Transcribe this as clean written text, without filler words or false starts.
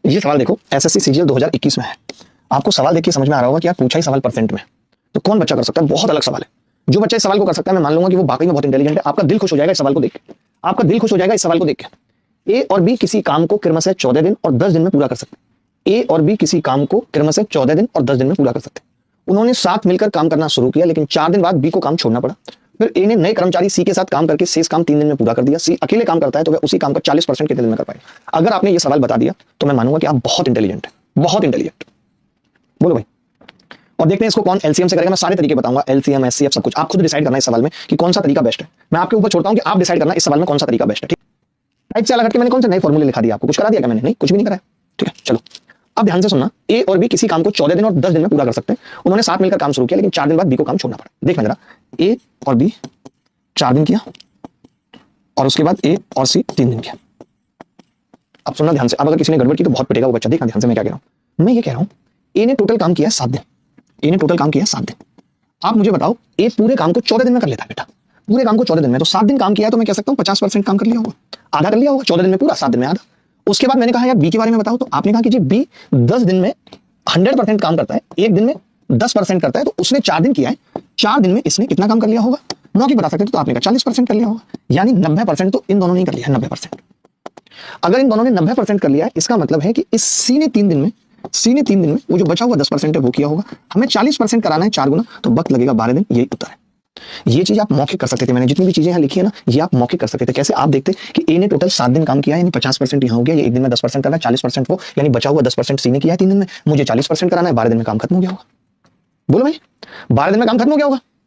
ये सवाल देखो एसएससी सीजीएल 2021 में है। आपको सवाल देख के समझ में आ रहा होगा कि यार पूछा ही सवाल परसेंट में, तो कौन बच्चा कर सकता है? बहुत अलग सवाल है। जो बच्चा इस सवाल को कर सकता है मैं मान लूंगा कि वो वाकई में बहुत इंटेलिजेंट है। आपका दिल खुश हो जाएगा इस सवाल को देख के, आपका दिल खुश हो जाएगा इस सवाल को देख के। ए और बी किसी काम को क्रमशः 14 दिन और 10 दिन में पूरा कर सकते हैं। ए और बी किसी काम को क्रमशः 14 दिन और 10 दिन में पूरा कर सकते हैं। उन्होंने साथ मिलकर काम करना शुरू किया, लेकिन 4 दिन बाद बी को काम छोड़ना पड़ा। फिर ए ने नए कर्मचारी सी के साथ काम करके शेष काम 3 दिन में पूरा कर दिया। सी अकेले काम करता है तो वह उसी काम का 40% कितने दिन में कर पाएगा? अगर आपने ये सवाल बता दिया तो मैं मानूंगा कि आप बहुत इंटेलिजेंट है, बहुत इंटेलिजेंट। बोलो भाई। और देखते हैं इसको कौन एलसीएम से करेगा। मैं सारे तरीके बताऊंगा, एलसीएम एचसीएफ सब कुछ। आप खुद डिसाइड करना इस सवाल में कि कौन सा तरीका बेस्ट है। मैं आपके ऊपर छोड़ता हूं कि आप डिसाइड करना इस सवाल में कौन सा तरीका बेस्ट है। ठीक, टाइप से अलग हटके मैंने कौन से नए फॉर्मूले लिखा दिया आपको? कुछ करा दिया क्या मैंने? नहीं, कुछ भी नहीं कराया। ठीक है, चलो अब ध्यान से सुनना। ए और बी किसी काम को 14 दिन और 10 दिन में पूरा कर सकते हैं। उन्होंने साथ मिलकर काम शुरू किया, लेकिन 4 दिन बाद बी को काम छोड़ना पड़ा। देखना जरा, ए और बी 4 दिन किया और उसके बाद ए और सी 3 दिन किया। अब सुनना ध्यान से। अब अगर किसी ने गड़बड़ की तो बहुत पिटेगा वो बच्चा। देखना ध्यान से मैं क्या कह रहा हूं। मैं ये कह रहा हूं ए ने टोटल काम किया 7 दिन। ए ने टोटल काम किया 7 दिन। आप मुझे बताओ, ए पूरे काम को 14 दिन में कर लेता है बेटा, पूरे काम को 14 दिन में। तो 7 दिन काम किया तो मैं कह सकता हूं 50% काम कर लिया होगा, आधा कर लिया होगा। 14 दिन में पूरा, 7 दिन में आधा। उसके बाद मैंने कहा यार बी के बारे में बताओ, तो आपने कहा कि जी बी 10 दिन में 100% काम करता है, एक दिन में 10% करता है। तो उसने 4 दिन किया है, 4 दिन में इसने कितना काम कर लिया होगा? मौके बता सकते थे तो आपने कहा 40% कर लिया होगा, यानी 90% तो इन दोनों ने कर लिया है। 90%। अगर इन दोनों ने 90% कर लिया है, इसका मतलब है कि इस सी ने 3 दिन में वो जो बचा हुआ 10% है वो किया होगा। हमें 40% कराना है 4 गुना, तो वक्त लगेगा 12 दिन। यही उत्तर है। ये चीज आप मौखिक कर सकते थे। मैंने जितनी भी चीजें यहाँ लिखी है ना, ये आप मौखिक कर सकते थे। कैसे? आप देखते कि ए ने टोटल 7 दिन काम किया है, यानी 50% यहाँ हो गया। ये एक दिन में 10% करना है, 40% वो, यानी बचा हुआ 10% सी ने किया है 3 दिन में। मुझे 40% कराना है, 12 दिन में काम खत्म हो गया होगा। बोलो भाई, 12 दिन में काम खत्म हो गया होगा।